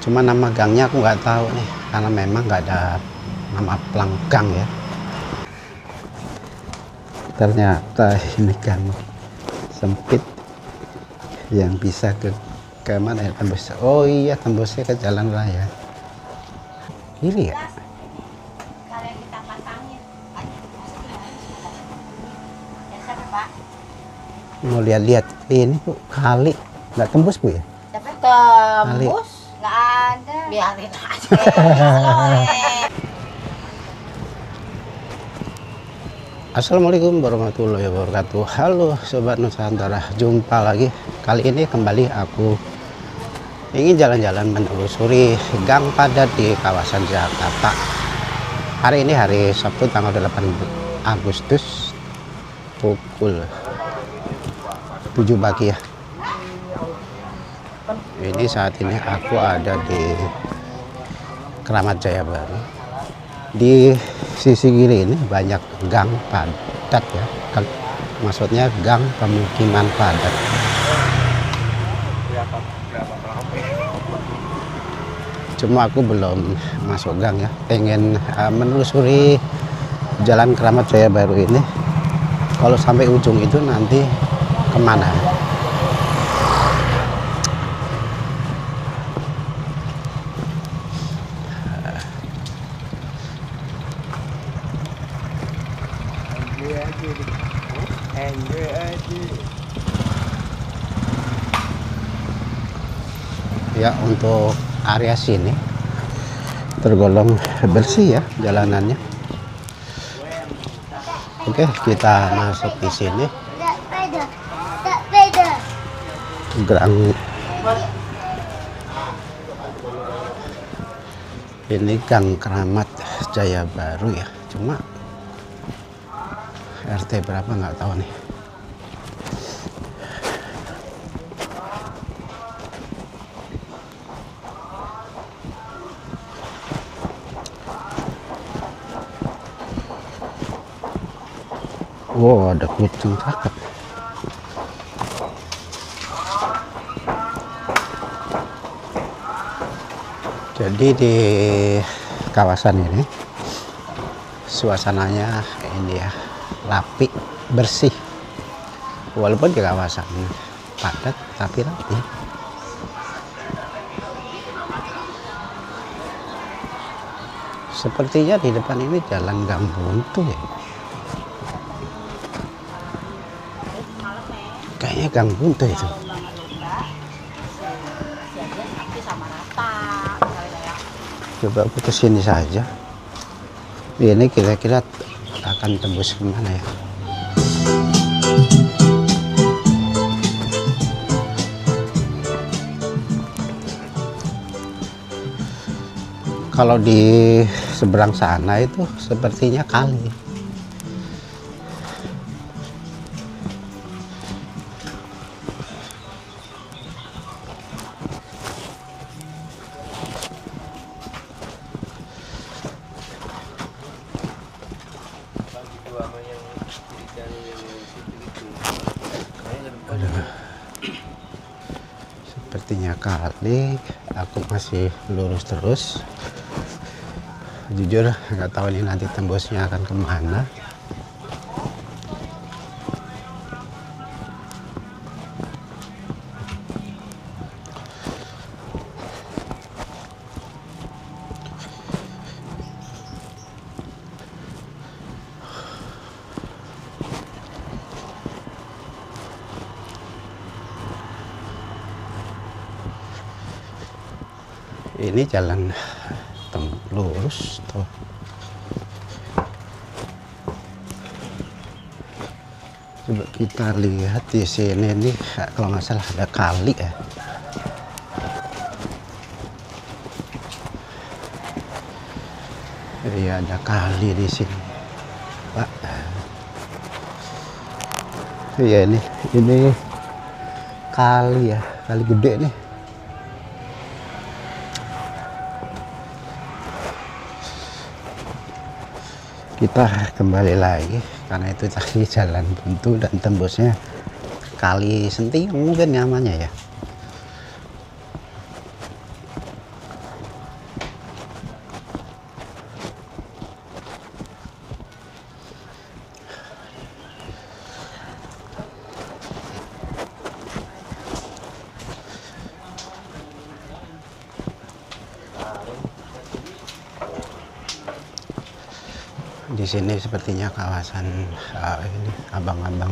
Cuma nama gangnya aku nggak tahu nih, karena memang nggak ada nama pelanggang ya. Ternyata ini gang sempit yang bisa ke mana ya tembus. Oh iya, tembusnya ke jalan raya. Kiri ya? Mau lihat-lihat ini Bu, kali nggak tembus Bu ya? Tapi tembus nggak ada. Biarin aja. Assalamualaikum warahmatullahi wabarakatuh. Halo Sobat Nusantara, jumpa lagi. Kali ini kembali aku ingin jalan-jalan menelusuri gang padat di kawasan Jakarta. Hari ini hari Sabtu tanggal 8 Agustus pukul 7 pagi ya. Ini saat ini aku ada di Keramat Jaya Baru. Di sisi kiri ini banyak gang padat ya, maksudnya gang pemukiman padat. Cuma aku belum masuk gang ya, pengen menelusuri jalan Keramat Jaya Baru ini. Kalau sampai ujung itu nanti kemana? Ya, untuk area sini tergolong bersih ya jalanannya. Oke, kita masuk di sini. Gang ini Gang Keramat Jaya Baru ya. Cuma RT berapa nggak tahu nih. Wow, ada kucing cakep. Jadi di kawasan ini suasananya ini ya, rapi, bersih. Walaupun di kawasan padat tapi rapi. Sepertinya di depan ini jalan gang buntu ya. Kayaknya gang buntu itu. Coba aku ke sini saja. Ini kira-kira akan tembus kemana ya? Kalau di seberang sana itu sepertinya kali. Sepertinya kali. Aku masih lurus terus. Jujur nggak tahu ini nanti tembusnya akan kemana. Ini jalan lurus tuh. Coba kita lihat di sini nih, kalau nggak salah ada kali ya. Iya, ada kali di sini, Pak. Iya, ini kali ya, kali gede nih. Kita kembali lagi karena itu tadi jalan buntu dan tembusnya kali Sentiong mungkin namanya ya. Di sini sepertinya kawasan ini abang-abang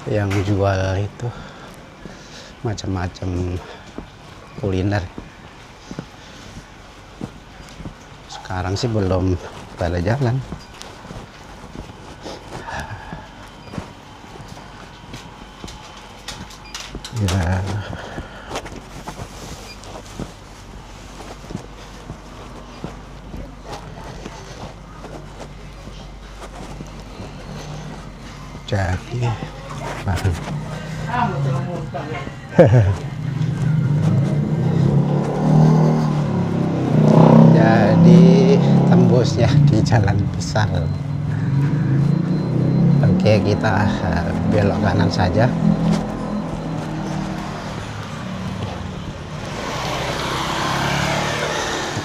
yang jual itu macam-macam kuliner. Sekarang sih belum pada jalan. Ya. Jadi jadi tembusnya di jalan besar. Oke, kita belok kanan saja.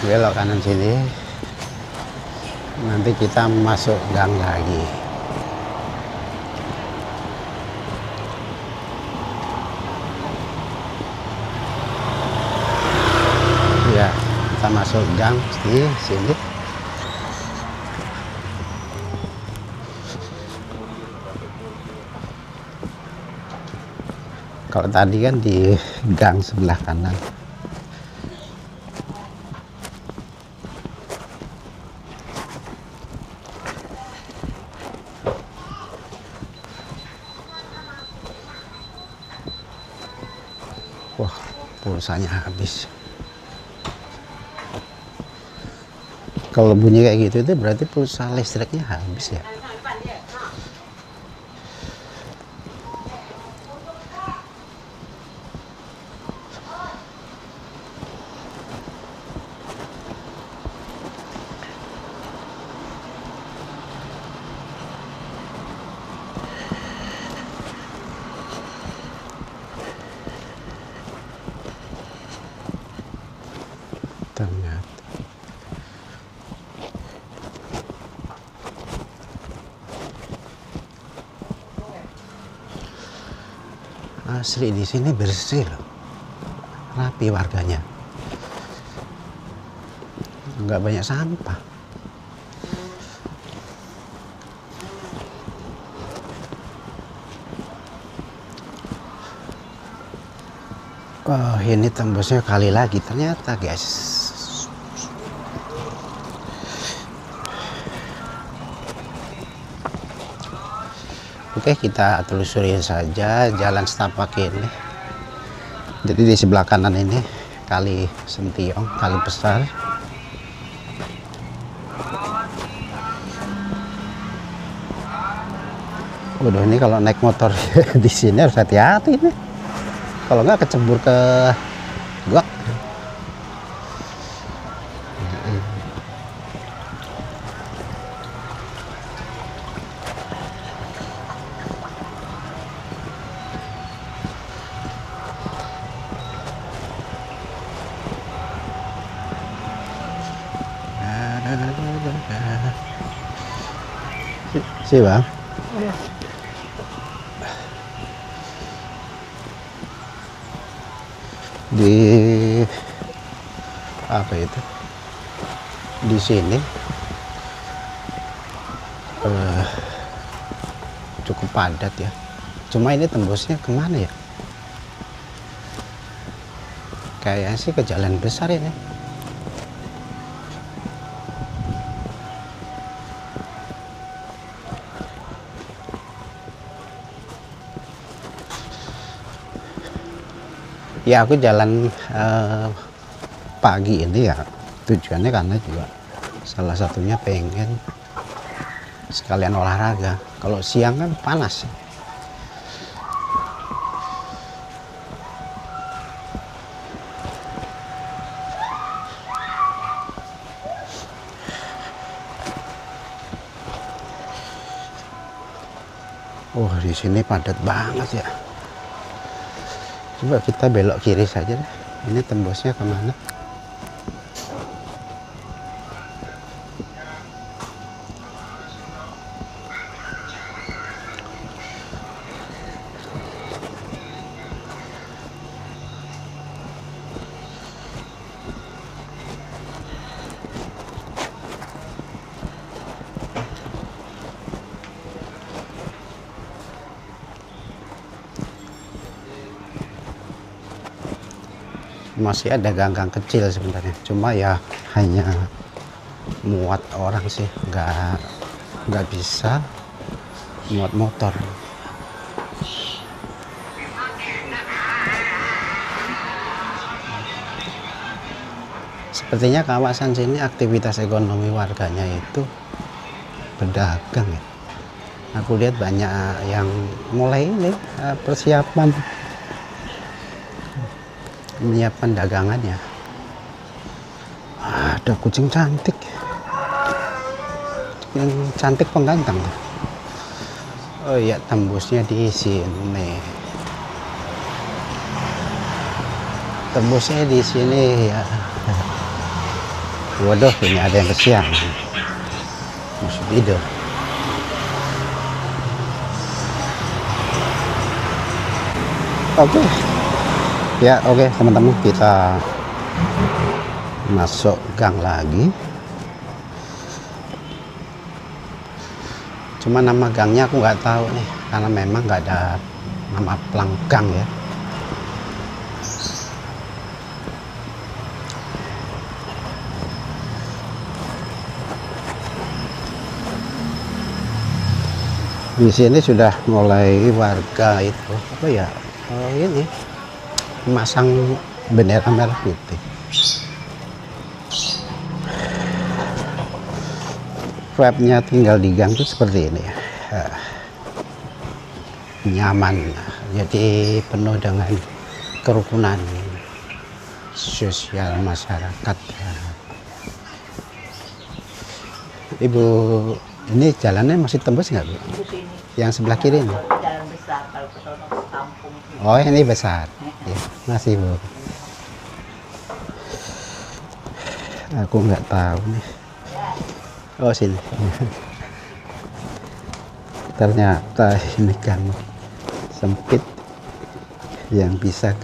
Belok kanan sini, nanti kita masuk gang lagi. Ya, kita masuk gang di sini. Kalau tadi kan di gang sebelah kanan. Wah, pulsanya habis. Kalau bunyi kayak gitu itu berarti pulsa listriknya habis ya. Ternyata asli di sini bersih loh, rapi warganya, nggak banyak sampah. Oh, ini tembusnya kali lagi ternyata guys. Oke, kita telusuri saja jalan setapak ini. Jadi di sebelah kanan ini kali Sentiong, kali besar. Waduh, ini kalau naik motor di sini harus hati-hati nih. Kalau nggak kecebur ke got. Si bang. Iya. Di apa itu? Di sini cukup padat ya. Cuma ini tembusnya kemana ya? Kayaknya sih ke jalan besar ini. Ya aku jalan pagi ini ya tujuannya karena juga salah satunya pengen sekalian olahraga. Kalau siang kan panas. Oh, di sini padat banget ya. Coba kita belok kiri saja deh. Ini tembusnya kemana? masih ada gang-gang kecil sebenarnya, cuma ya hanya muat orang sih, nggak bisa muat motor. Sepertinya kawasan sini aktivitas ekonomi warganya itu berdagang ya. Aku lihat banyak yang mulai ini persiapan menyiapkan dagangannya. Ada kucing cantik, yang cantik pengganteng. Oh iya, tembusnya di sini. Tembusnya di sini ya. Waduh, ini ada yang kesiang. Musuh tidur. Oke. Ya, oke teman-teman, kita masuk gang lagi. Cuma nama gangnya aku nggak tahu nih, karena memang nggak ada nama pelanggang ya. Di sini sudah mulai warga itu apa ya? Ini memasang bendera merah putih. Vibe-nya tinggal di gang itu seperti ini ya. Nyaman, jadi penuh dengan kerukunan sosial masyarakat. Ibu, ini jalannya masih tembus nggak Bu? Yang sebelah kiri ini? Jalan besar kalau ke sono ke kampung. Oh, ini besar. Ya, masih Bu. Aku nggak tahu nih. Oh, sini. Ternyata ini gang sempit yang bisa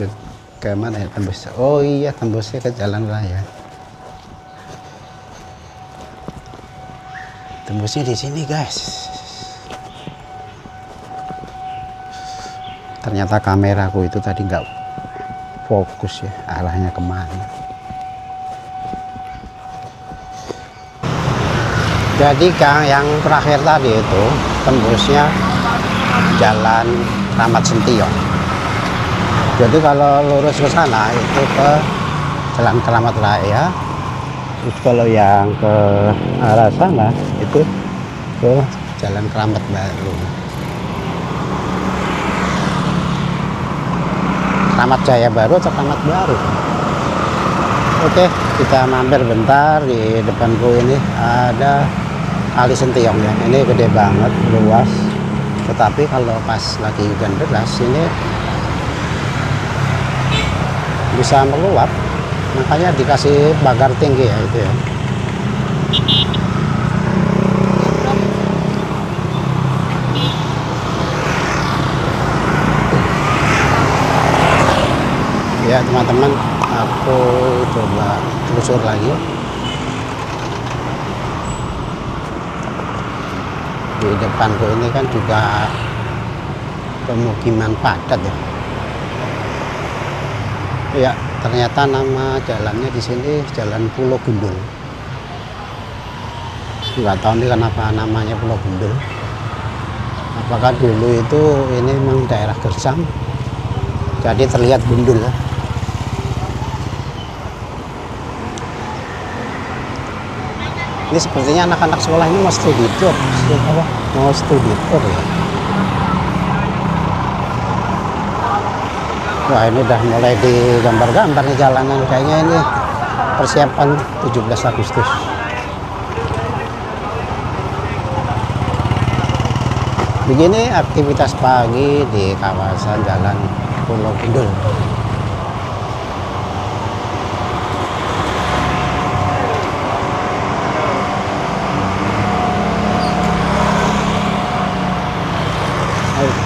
ke mana ya tembus. Oh iya, tembusnya ke jalan raya. Tembusnya di sini, guys. Ternyata kameraku itu tadi nggak fokus ya, arahnya kemana. Jadi gang yang terakhir tadi itu tembusnya jalan Kramat Sentiong. Jadi kalau lurus ke sana itu ke Jalan Kramat Raya. Terus kalau yang ke arah sana itu ke Jalan Kramat Baru. Kramat Jaya Baru atau Kramat Baru? Oke, kita mampir bentar. Di depanku ini ada Kali Sentiong ya. Ini gede banget, luas. Tetapi kalau pas lagi hujan deras ini bisa meluap. Makanya dikasih pagar tinggi ya itu ya. Ya teman-teman, aku coba telusur lagi. Di depanku ini kan juga pemukiman padat ya. Ya, ternyata nama jalannya di sini Jalan Pulau Gundul. Nggak tahu nih kenapa namanya Pulau Gundul. Apakah dulu itu ini memang daerah gersang, jadi terlihat gundul ya. Ini sepertinya anak-anak sekolah ini mau studi tour, mau studi tour ya. Wah, ini udah mulai digambar-gambar nih jalanan, kayaknya ini persiapan 17 Agustus. Begini aktivitas pagi di kawasan Jalan Pulau Gundul.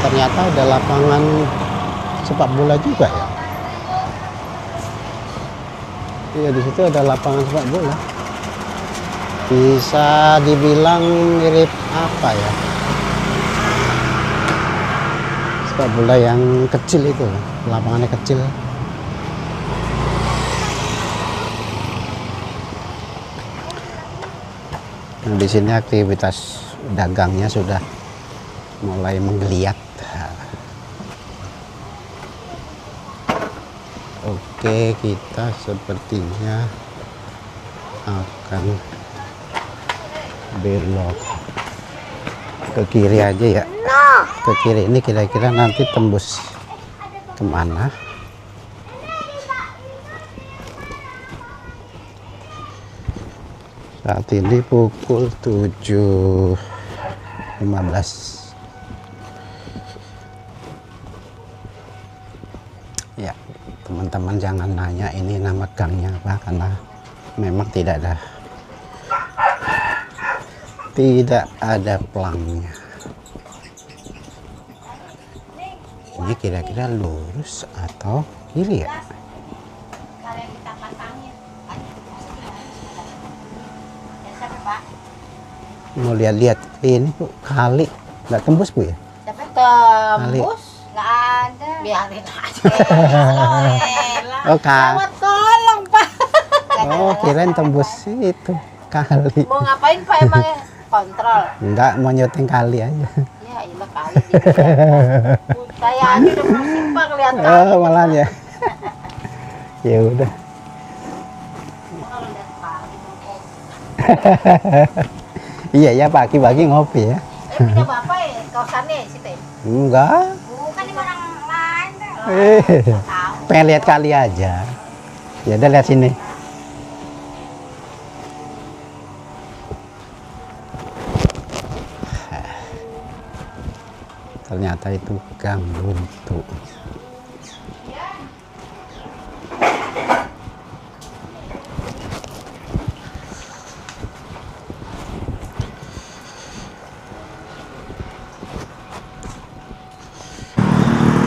Ternyata ada lapangan sepak bola juga ya. Iya, di situ ada lapangan sepak bola. Bisa dibilang mirip apa ya? Sepak bola yang kecil itu, lapangannya kecil. Nah, di sini aktivitas dagangnya sudah mulai menggeliat. Oke, kita sepertinya akan belok ke kiri aja ya. Ke kiri ini kira-kira nanti tembus kemana? Saat ini pukul 7.15. Ya, teman-teman jangan nanya ini nama gangnya apa, karena memang tidak ada pelangnya. Ini kira-kira lurus atau kiri ya? Mau lihat-lihat ini Bu, kali nggak tembus Bu ya? Tembus? Nggak ada. Biarin aja. Oh, Tolong Pak. oh kirain tembus itu kali. Mau ngapain Pak emangnya? Kontrol. Enggak, mau nyuting kali aja. Ya ilah kali. Saya aja udah pusing Pak kelihatan. Oh, malah ya. Ya udah. Kalau lihat kali. Iya ya, pagi-pagi ngopi ya. Punya Bapak ya kawasannya situ. Enggak. Bukan ini orang lain. Tahu. Pengen lihat kali aja. Ya udah, lihat sini. Ternyata itu gang buntu.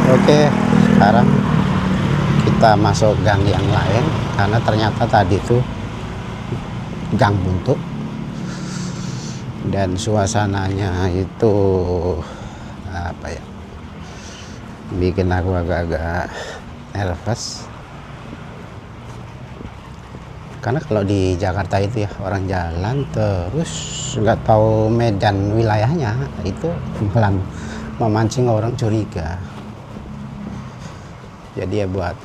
Oke, sekarang kita masuk gang yang lain karena ternyata tadi itu gang buntu dan suasananya itu apa ya, bikin aku agak-agak nervous. Karena kalau di Jakarta itu ya orang jalan terus nggak tahu medan wilayahnya, itu malah memancing orang curiga. Jadi ya buat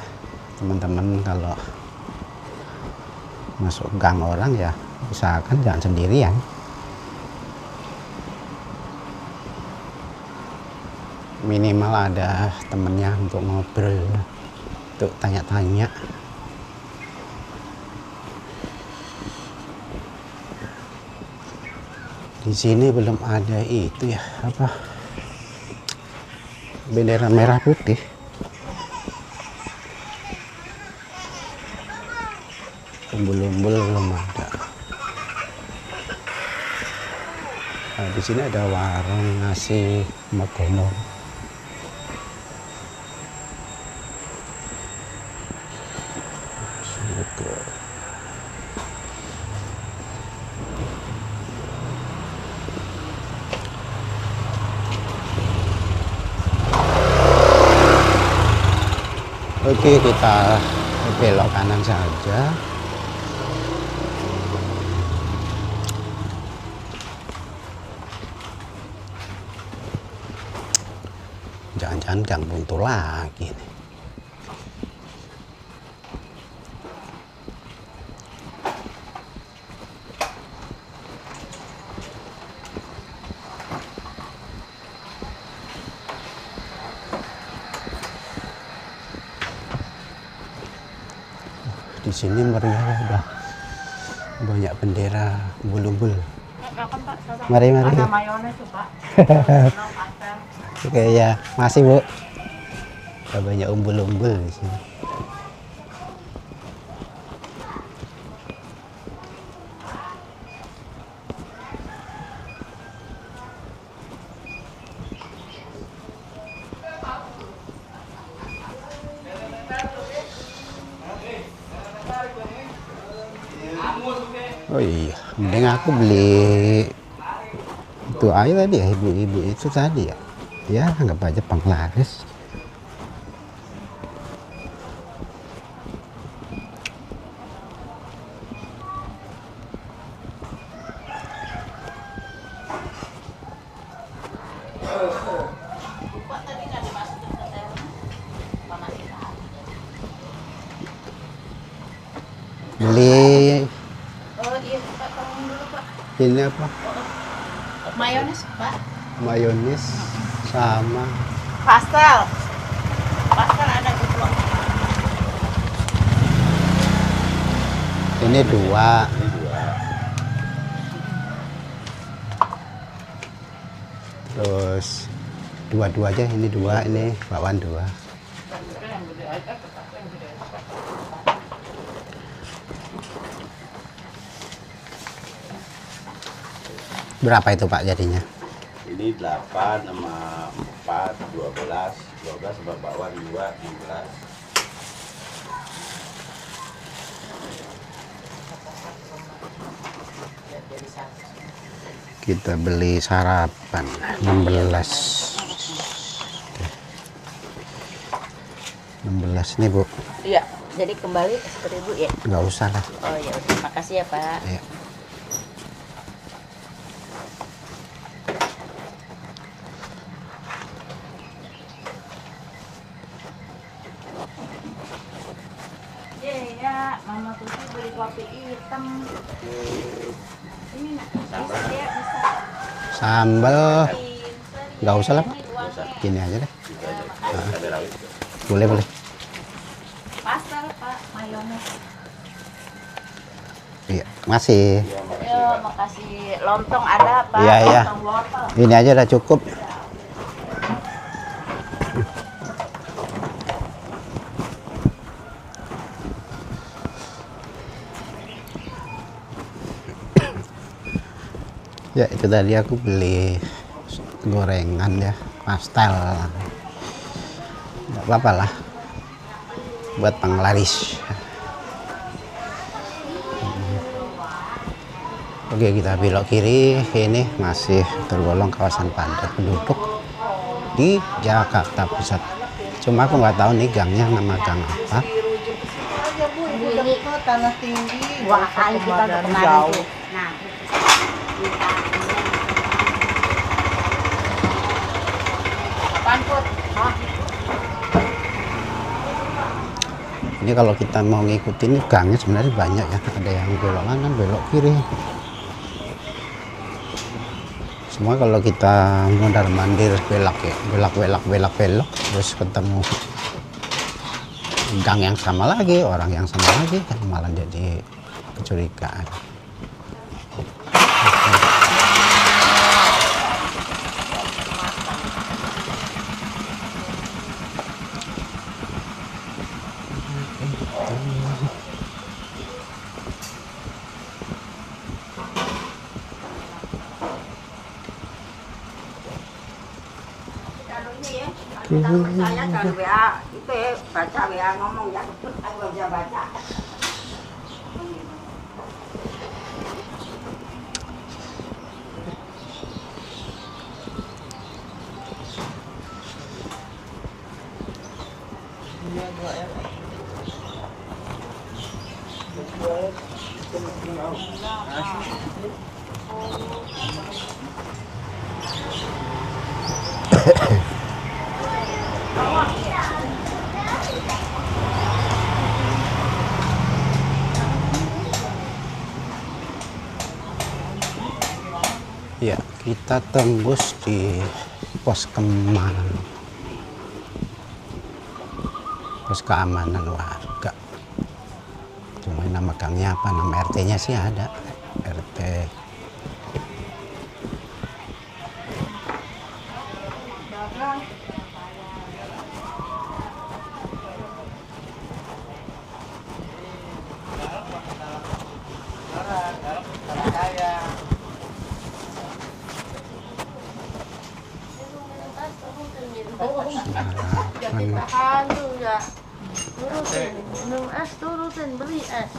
teman-teman kalau masuk gang orang ya usahakan jangan sendirian. Minimal ada temennya untuk ngobrol, untuk tanya-tanya. Di sini belum ada itu ya, apa, bendera merah putih. Umbul-umbul belum ada. Nah, di sini ada warung nasi Megono. Oke, kita belok kanan saja. Jangan-jangan gang buntu lagi nih. Di sini meriah, udah banyak bendera umbul-umbul. Mari. Ada mayones tuh Pak. Oke ya, masih Bu. Ada banyak umbul-umbul di sini. Oh iya, mending aku beli itu aja tadi ya, ibu-ibu itu tadi ya. Ya, anggap aja penglaris. Beli Oh iya Pak, tolong dulu Pak. ini apa? Mayones Pak. Mayonis sama Pastel. Pastel ada di blok. ini 2. Terus dua aja, ini 2, ini bakwan 2. Berapa itu Pak jadinya? Ini 8 sama 4, 12 sama bakwan 2, 16. Kita beli sarapan 16. Oke. 16 nih Bu. Iya, jadi kembali 10.000 ya. Nggak usah lah. Oh ya udah, makasih ya Pak. Ya. Iya, Mama Tuti beli kopi hitam. Ini nak, bisa ya, bisa. Sambal nggak usah lah Pak. Gini aja deh. Cabai rawit. Boleh boleh. Pastel Pak, mayones. Iya, masih. Yo, makasih. Lontong ada Pak, Iya, iya. lontong wortel. Ini aja udah cukup. Ya itu tadi aku beli gorengan ya, pastel. Nggak apa-apa lah, buat penglaris. Oke, kita belok kiri. Ini masih tergolong kawasan padat penduduk di Jakarta Pusat. Cuma aku nggak tahu nih gangnya nama gang apa. Ini tanah tinggi. Wah, kali kita udah kemarin tuh. Nah, apaan Put? Hah? Ini kalau kita mau ngikutin gangnya sebenarnya banyak ya. Ada yang belok kanan, belok kiri. Semua kalau kita mondar mandir belok ya, belok terus ketemu gang yang sama lagi, orang yang sama lagi, kan malah jadi kecurigaan. Saya dari WA itu ya, baca WA ngomong ya, aku bisa baca. Ya, kita tembus di pos keamanan warga. Cuma nama gangnya apa, nama RT-nya sih ada, RT. Jadi tahan tuh ya. Turutin, minum es, turutin, beli es.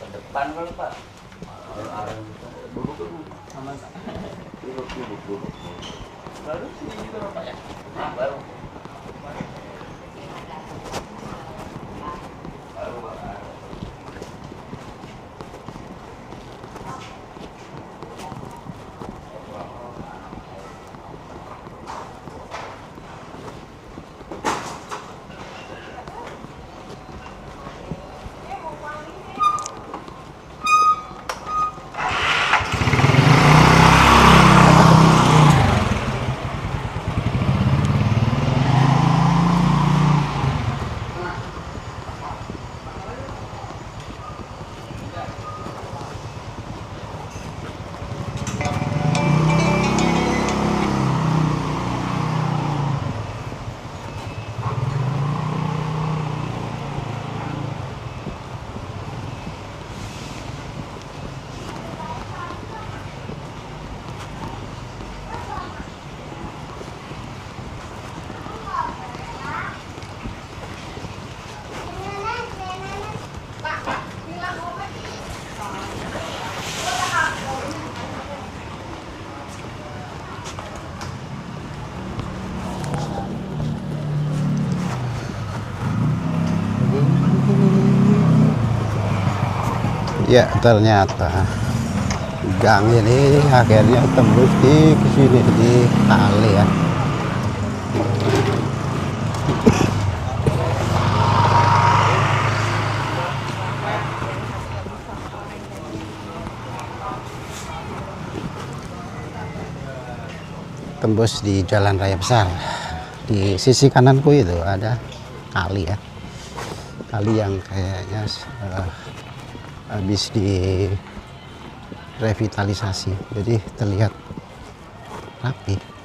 Depan kalau Pak. Arang duduk sama duduk. Baru sih itu Pak ya. Baru. Ya, ternyata gang ini akhirnya tembus di sini di kali ya. Tembus di jalan raya besar. Di sisi kananku itu ada kali ya. Kali yang kayaknya habis direvitalisasi, jadi terlihat rapi.